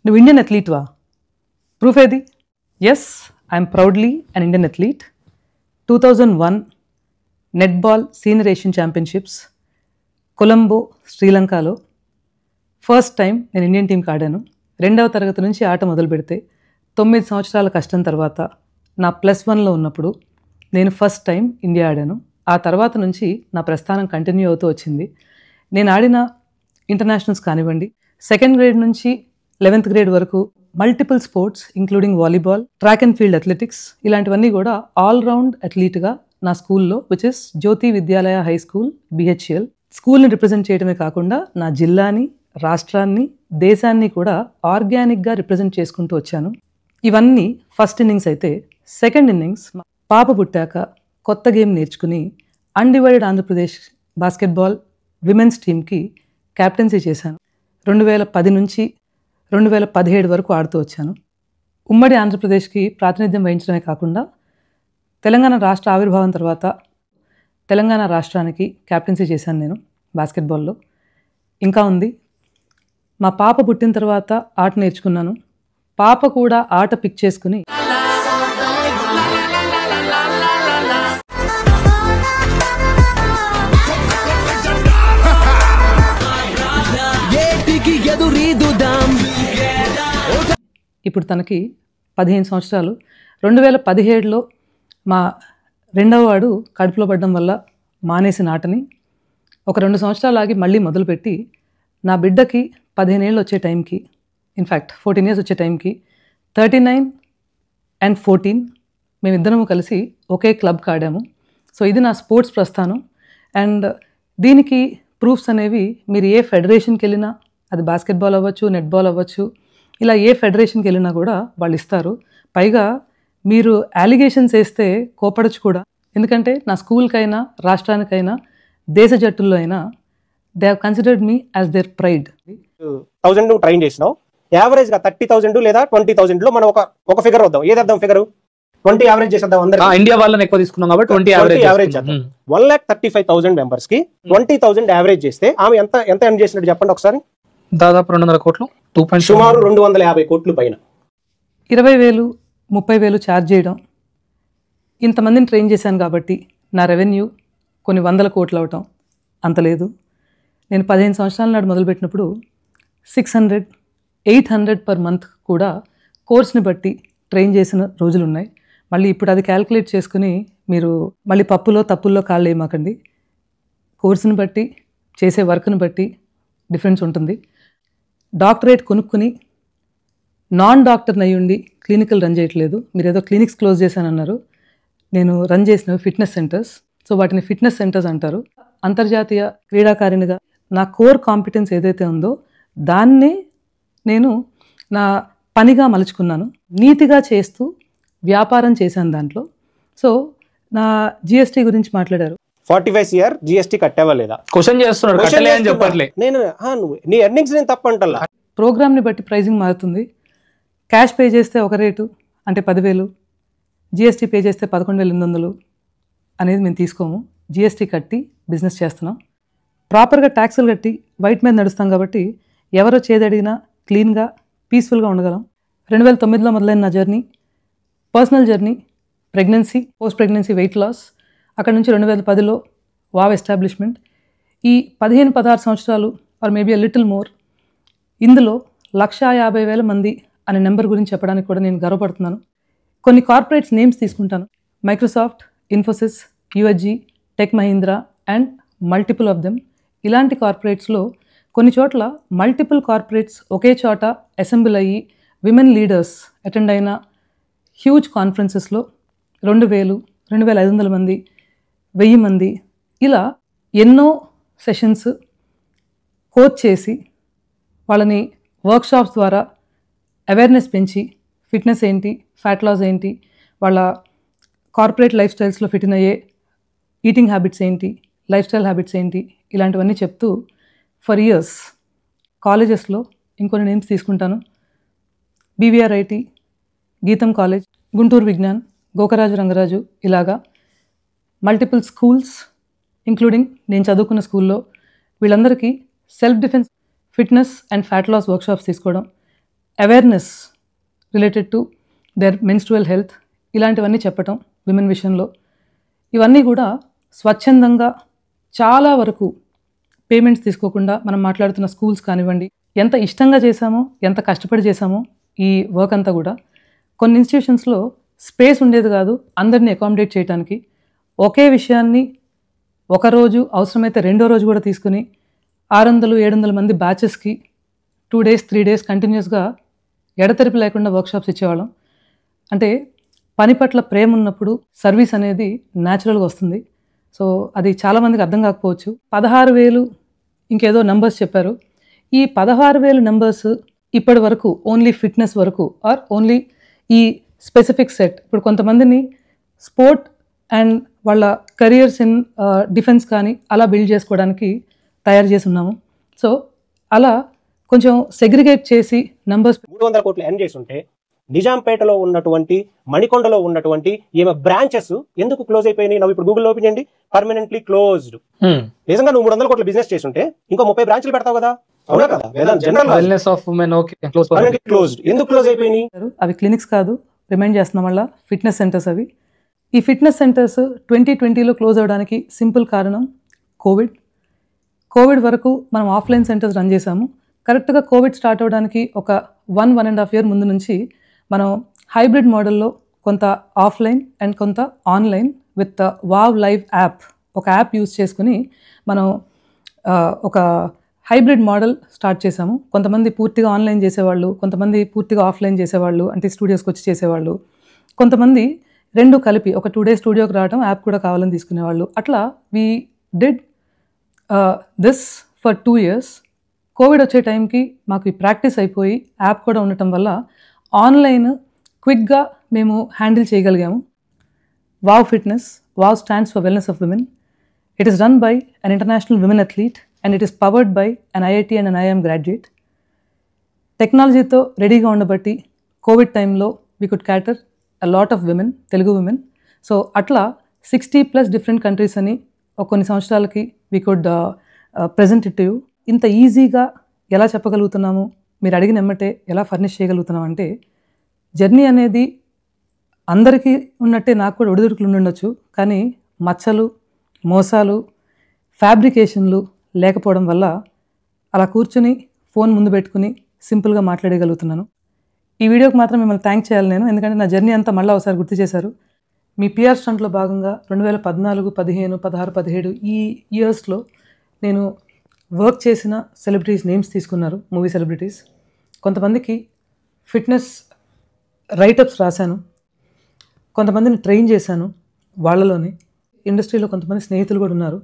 నువ్వు ఇండియన్ అథ్లీట్వా? ప్రూఫ్ ఏది? Yes, I'm proudly an Indian athlete. 2001 netball senior Asian championships Colombo, శ్రీలంకలో first time నేను ఇండియన్ టీంకి ఆడాను. 2వ తరగతి నుంచి ఆట మొదలు పెడితే 9 సంవత్సరాల కష్టం తర్వాత నా +1లో ఉన్నప్పుడు నేను ఫస్ట్ టైం ఇండియా ఆడాను. ఆ తర్వాత నుంచి నా ప్రస్థానం కంటిన్యూ అవుతూ వచ్చింది. నేను ఆడిన ఇంటర్నేషనల్స్ కానివ్వండి, 2nd గ్రేడ్ నుంచి 11th గ్రేడ్ వరకు multiple sports including volleyball, track and field athletics, ఇలాంటివన్నీ కూడా ఆల్రౌండ్ అథ్లీట్గా నా స్కూల్లో, which is Jyothi Vidyalaya high school BHL, స్కూల్ని రిప్రజెంట్ చేయడమే కాకుండా నా జిల్లాని, రాష్ట్రాన్ని, దేశాన్ని కూడా ఆర్గానిక్గా రిప్రజెంట్ చేసుకుంటూ వచ్చాను. ఇవన్నీ ఫస్ట్ ఇన్నింగ్స్ అయితే, సెకండ్ ఇన్నింగ్స్ పాప పుట్టాక కొత్త గేమ్ నేర్చుకుని అన్డివైడెడ్ ఆంధ్రప్రదేశ్ బాస్కెట్బాల్ విమెన్స్ టీమ్కి క్యాప్టెన్సీ చేశాను. 2010 నుంచి 2017 వరకు ఆడుతూ వచ్చాను. ఉమ్మడి ఆంధ్రప్రదేశ్కి ప్రాతినిధ్యం వహించడమే కాకుండా తెలంగాణ రాష్ట్ర ఆవిర్భావం తర్వాత తెలంగాణ రాష్ట్రానికి క్యాప్టెన్సీ చేశాను నేను బాస్కెట్బాల్లో. ఇంకా ఉంది, మా పాప పుట్టిన తర్వాత ఆట నేర్చుకున్నాను. పాప కూడా ఆట పిక్ చేసుకుని ఇప్పుడు తనకి 15 సంవత్సరాలు. 2017లో మా 2వ వాడు కడుపులో పడడం వల్ల మానేసిన ఆటని ఒక 2 సంవత్సరాలు ఆగి మళ్ళీ మొదలుపెట్టి నా బిడ్డకి 15 ఏళ్ళు వచ్చే టైంకి, ఇన్ఫ్యాక్ట్ 14 ఇయర్స్ వచ్చే టైంకి 39 and 14 మేమిద్దరము కలిసి ఒకే క్లబ్కి ఆడాము. సో ఇది నా స్పోర్ట్స్ ప్రస్థానం. అండ్ దీనికి ప్రూఫ్స్ అనేవి మీరు ఏ ఫెడరేషన్కి వెళ్ళినా, అది బాస్కెట్బాల్ అవ్వచ్చు, నెట్బాల్ అవ్వచ్చు, ఇలా ఏ ఫెడరేషన్కి వెళ్ళినా కూడా వాళ్ళు ఇస్తారు. పైగా మీరు అలిగేషన్స్ వేస్తే కోపడచ్చు కూడా, ఎందుకంటే నా స్కూల్కైనా, రాష్ట్రానికైనా, దేశ జట్టుల్లో అయినా they have considered me as their pride. 1000 train చేసినావు, యావరేజ్గా 30,000 లేదా 20,000లో మనం ఒక ఫిగర్ వద్దాం. ఏదేద్దాం ఫిగర్? 20 యావరేజ్ చేసేద్దాం. అందరూ ఇండియా వాళ్ళని ఎక్కువ తీసుకున్నాం కాబట్టి 20 యావరేజ్ చేద్దాం. 1,35,000 మెంబర్స్ కి 20,000 యావరేజ్ చేస్తే ఆమె ఎంత ఎర్న్ చేసినట్టు చెప్పండి ఒకసారి. దాదాపు 200 కోట్లు, సుమారు 250 కోట్లు పైన. 20,000, 30,000 ఛార్జ్ చేయడం, ఇంతమందిని ట్రైన్ చేశాను కాబట్టి నా రెవెన్యూ కొన్ని 100 కోట్లు అవటం అంత లేదు. నేను 15 సంవత్సరాల నాడు మొదలుపెట్టినప్పుడు 600, 800 పర్ మంత్ కూడా కోర్స్ని బట్టి ట్రైన్ చేసిన రోజులు ఉన్నాయి. మళ్ళీ ఇప్పుడు అది క్యాల్కులేట్ చేసుకుని మీరు మళ్ళీ పప్పులో తప్పుల్లో కాళ్ళు వేయమాకండి. కోర్సుని బట్టి, చేసే వర్క్ని బట్టి డిఫరెన్స్ ఉంటుంది. డాక్టరేట్ కొనుక్కుని నాన్ డాక్టర్ని అయ్యుండి క్లినికల్ రన్ చేయట్లేదు. మీరు ఏదో క్లినిక్స్ క్లోజ్ చేశానన్నారు. నేను రన్ చేసినవి ఫిట్నెస్ సెంటర్స్. సో వాటిని ఫిట్నెస్ సెంటర్స్ అంటారు. అంతర్జాతీయ క్రీడాకారిణిగా నా కోర్ కాంపిటెన్స్ ఏదైతే ఉందో దాన్నే నేను నా పనిగా మలుచుకున్నాను. నీతిగా చేస్తూ వ్యాపారం చేశాను దాంట్లో. సో నా GST గురించి మాట్లాడారు. 45 CR GST కట్టావా లేదా క్వశ్చన్ చేస్తున్నాడు. నేను నీ ఎర్నింగ్స్ నేను తప్పంటల్లా. ప్రోగ్రామ్ని బట్టి ప్రైజింగ్ మారుతుంది. క్యాష్ పే చేస్తే ఒక రేటు, అంటే 10,000, GST పే చేస్తే 11,800 అనేది మేము తీసుకోము. GST కట్టి బిజినెస్ చేస్తున్నాం. ప్రాపర్గా ట్యాక్సులు కట్టి వైట్ మీద నడుస్తాం కాబట్టి ఎవరో చేదడిగినా క్లీన్గా, పీస్ఫుల్గా ఉండగలం. 2009లో మొదలైన నా journey, personal journey, pregnancy, post pregnancy weight loss, అక్కడ నుంచి 2010లో వావ్ ఎస్టాబ్లిష్మెంట్. ఈ 15-16 సంవత్సరాలు or maybe a little more, ఇందులో 150,000 మంది అనే నెంబర్ గురించి చెప్పడానికి కూడా నేను గర్వపడుతున్నాను. కొన్ని కార్పొరేట్స్ నేమ్స్ తీసుకుంటాను. Microsoft, Infosys, UHG, tech Mahindra and multiple of them. ఇలాంటి కార్పొరేట్స్లో కొన్ని చోట్ల మల్టిపుల్ కార్పొరేట్స్ ఒకే చోట అసెంబ్ల్ అయ్యి విమెన్ లీడర్స్ అటెండ్ అయిన హ్యూజ్ కాన్ఫరెన్సెస్లో 2,000, 2,500 మంది, 1000 మంది, ఇలా ఎన్నో సెషన్స్ కోచ్ చేసి వాళ్ళని వర్క్షాప్స్ ద్వారా అవేర్నెస్ పెంచి ఫిట్నెస్ ఏంటి, ఫ్యాట్ లాస్ ఏంటి, వాళ్ళ కార్పొరేట్ లైఫ్ స్టైల్స్లో ఫిట్ ఇన్ అయ్యే ఈటింగ్ హ్యాబిట్స్ ఏంటి, లైఫ్ స్టైల్ హ్యాబిట్స్ ఏంటి, ఇలాంటివన్నీ చెప్తూ ఫర్ ఇయర్స్ కాలేజెస్లో ఇంకొన్ని నేమ్స్ తీసుకుంటాను. BVRIT, గీతం కాలేజ్, గుంటూరు విజ్ఞాన్, గోకరాజు రంగరాజు, ఇలాగా మల్టిపుల్ స్కూల్స్ ఇంక్లూడింగ్ నేను చదువుకున్న స్కూల్లో వీళ్ళందరికీ self defence, fitness and fat loss workshops తీసుకోవడం, awareness related to their menstrual health ఇలాంటివన్నీ చెప్పటం విమెన్ విషయంలో, ఇవన్నీ కూడా స్వచ్ఛందంగా చాలా వరకు పేమెంట్స్ తీసుకోకుండా మనం మాట్లాడుతున్న స్కూల్స్ కానివ్వండి, ఎంత ఇష్టంగా చేశామో ఎంత కష్టపడి చేశామో ఈ వర్క్ అంతా కూడా. కొన్ని ఇన్స్టిట్యూషన్స్లో స్పేస్ ఉండేది కాదు అందరినీ అకామిడేట్ చేయడానికి. ఒకే విషయాన్ని ఒకరోజు అవసరమైతే రెండో రోజు కూడా తీసుకుని 600-700 మంది బ్యాచెస్కి 2 days 3 days కంటిన్యూస్గా ఎడతెరిపి లేకుండా వర్క్షాప్స్ ఇచ్చేవాళ్ళం. అంటే పని పట్ల ప్రేమ ఉన్నప్పుడు సర్వీస్ అనేది న్యాచురల్గా వస్తుంది. సో అది చాలామందికి అర్థం కాకపోవచ్చు. 16,000 ఇంకేదో నెంబర్స్ చెప్పారు. ఈ 16,000 నెంబర్స్ ఇప్పటి వరకు ఓన్లీ ఫిట్నెస్ వరకు ఆర్ ఓన్లీ ఈ స్పెసిఫిక్ సెట్. ఇప్పుడు కొంతమందిని స్పోర్ట్ అండ్ వాళ్ళ కెరియర్స్ ఇన్ డిఫెన్స్ కానీ అలా బిల్డ్ చేసుకోవడానికి తయారు చేసి ఉన్నాము. సో అలా కొంచెం సెగ్రిగేట్ చేసి నంబర్స్ 300 కోట్లు ఎర్న్ చేసి ఉంటే నిజాంపేటలో ఉన్నటువంటి మణికొండలో ఉన్నటువంటి ఏమో బ్రాంచెస్ ఎందుకు క్లోజ్ అయిపోయినాయి? నువ్వు ఇప్పుడు గూగుల్ ఓపెన్ చేయండి, పర్మనెంట్లీ క్లోజ్డ్. నిజంగా నువ్వు 300 కోట్ల బిజినెస్ చేసి ఉంటే ఇంకో 30 బ్రాంచ్లు పెడతావు కదా, అవునా కదా? Wellness of women okay closed. ఎందుకు క్లోజ్ అయిపోయినాయి? అవి క్లినిక్స్ కాదు, రిమైండ్ చేస్తున్నాం వల్ల ఫిట్నెస్ సెంటర్స్ అవి. ఈ ఫిట్నెస్ సెంటర్స్ 2020లో క్లోజ్ అవ్వడానికి సింపుల్ కారణం కోవిడ్ వరకు మనం ఆఫ్లైన్ సెంటర్స్ రన్ చేశాము. కరెక్ట్గా కోవిడ్ స్టార్ట్ అవ్వడానికి ఒక 1.5 year ముందు నుంచి మనం హైబ్రిడ్ మోడల్లో కొంత ఆఫ్లైన్ అండ్ కొంత online with wow live app, ఒక యాప్ యూజ్ చేసుకుని మనం ఒక హైబ్రిడ్ మోడల్ స్టార్ట్ చేశాము. కొంతమంది పూర్తిగా ఆన్లైన్ చేసేవాళ్ళు, కొంతమంది పూర్తిగా ఆఫ్లైన్ చేసేవాళ్ళు, అంటే స్టూడియోస్కి వచ్చి చేసేవాళ్ళు, కొంతమంది రెండు కలిపి ఒక 2 days స్టూడియోకి రావడం, యాప్ కూడా కావాలని తీసుకునేవాళ్ళు. అట్లా we did this for 2 years. Covid వచ్చే టైంకి మాకు ఈ ప్రాక్టీస్ అయిపోయి యాప్ కూడా ఉండటం వల్ల ఆన్లైన్ క్విక్గా మేము హ్యాండిల్ చేయగలిగాము. Wow fitness, wow stands for wellness of women. It is run by an international women athlete and it is powered by an IIT and an IIM graduate. టెక్నాలజీతో రెడీగా ఉండబట్టి కోవిడ్ టైంలో we could cater a lot of women, Telugu women. So అట్లా 60+ different countries అని కొన్ని సంవత్సరాలకి we could present it you. ఇంత ఈజీగా ఎలా చెప్పగలుగుతున్నాము, మీరు అడిగిన ఎమ్మటే ఎలా ఫర్నిష్ చేయగలుగుతున్నాం అంటే, జర్నీ అనేది అందరికీ ఉన్నట్టే నాకు కూడా ఒడిదుడుకులు ఉండొచ్చు, కానీ మచ్చలు, మోసాలు, ఫ్యాబ్రికేషన్లు లేకపోవడం వల్ల అలా కూర్చుని ఫోన్ ముందు పెట్టుకుని సింపుల్గా మాట్లాడగలుగుతున్నాను. ఈ వీడియోకి మాత్రం మిమ్మల్ని థ్యాంక్ చేయాలి నేను, ఎందుకంటే నా జర్నీ అంతా మళ్ళీ ఒకసారి గుర్తు చేశారు. మీ పిఆర్ స్టంట్లో భాగంగా 2014, 15, 16, 17 ఈ ఇయర్స్లో నేను వర్క్ చేసిన సెలబ్రిటీస్ నేమ్స్ తీసుకున్నారు, మూవీ సెలబ్రిటీస్. కొంతమందికి ఫిట్నెస్ రైటప్స్ రాశాను, కొంతమందిని ట్రైన్ చేశాను. వాళ్ళలోనే ఇండస్ట్రీలో కొంతమంది స్నేహితులు కూడా ఉన్నారు.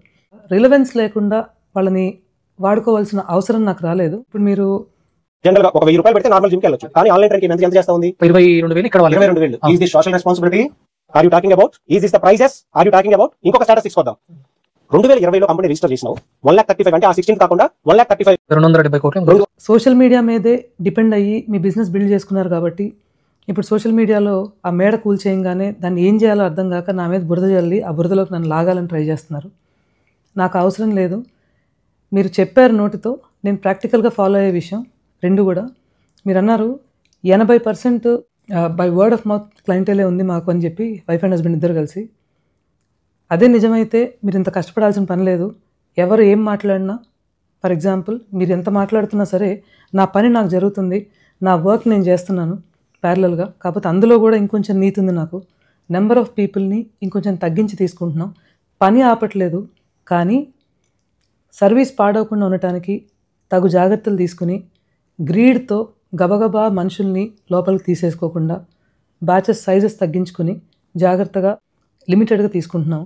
రిలవెన్స్ లేకుండా వాళ్ళని వాడుకోవాల్సిన అవసరం నాకు రాలేదు. ఇప్పుడు మీరు జనరల్ గా 1,000 రూపాయలు పెడితే నార్మల్ జిమ్ కి వెళ్ళొచ్చు, కానీ ఆన్లైన్ ట్రైనింగ్ ఎంత చేస్తా ఉంది? 22,000 ఇక్కడ 22,000. Is this social responsibility? Are you talking about? Is this the prices? Are you talking about? ఇంకొక స్టాటస్ తీసుకోద్దాం. 2020లో కంపెనీ రిజిస్టర్ చేసినావు, 1,35,000 అంటే ఆ 16 కాకుండా 1,35,000, 270 కోట్లు. సోషల్ మీడియా మీదే డిపెండ్ అయ్యి మీ బిజినెస్ బిల్డ్ చేసుకున్నారు కాబట్టి ఇప్పుడు సోషల్ మీడియాలో ఆ మేడ కూల్ చేయగానే దాన్ని ఏం చేయాలో అర్థం కాక నా మీద బురద జల్లి ఆ బురదలోకి నన్ను లాగాలని ట్రై చేస్తున్నారు. నాకు అవసరం లేదు. మీరు చెప్పారు నోటితో, నేను ప్రాక్టికల్గా ఫాలో అయ్యే విషయం రెండు కూడా. మీరు అన్నారు 80% బై వర్డ్ ఆఫ్ మౌత్ క్లయింటేలే ఉంది మాకు అని చెప్పి, వైఫ్ అండ్ హస్బెండ్ ఇద్దరు కలిసి. అదే నిజమైతే మీరు ఇంత కష్టపడాల్సిన పని లేదు. ఎవరు ఏం మాట్లాడినా, ఫర్ ఎగ్జాంపుల్ మీరు ఎంత మాట్లాడుతున్నా సరే నా పని నాకు జరుగుతుంది, నా వర్క్ నేను చేస్తున్నాను ప్యారలల్గా. కాకపోతే అందులో కూడా ఇంకొంచెం నీతి ఉంది నాకు. నెంబర్ ఆఫ్ పీపుల్ని ఇంకొంచెం తగ్గించి తీసుకుంటున్నాం. పని ఆపట్లేదు, కానీ సర్వీస్ పాడవకుండా ఉండటానికి తగు జాగ్రత్తలు తీసుకుని గ్రీడ్తో గబగబా మనుషుల్ని లోపలికి తీసేసుకోకుండా బ్యాచెస్ సైజెస్ తగ్గించుకుని జాగ్రత్తగా లిమిటెడ్గా తీసుకుంటున్నాం.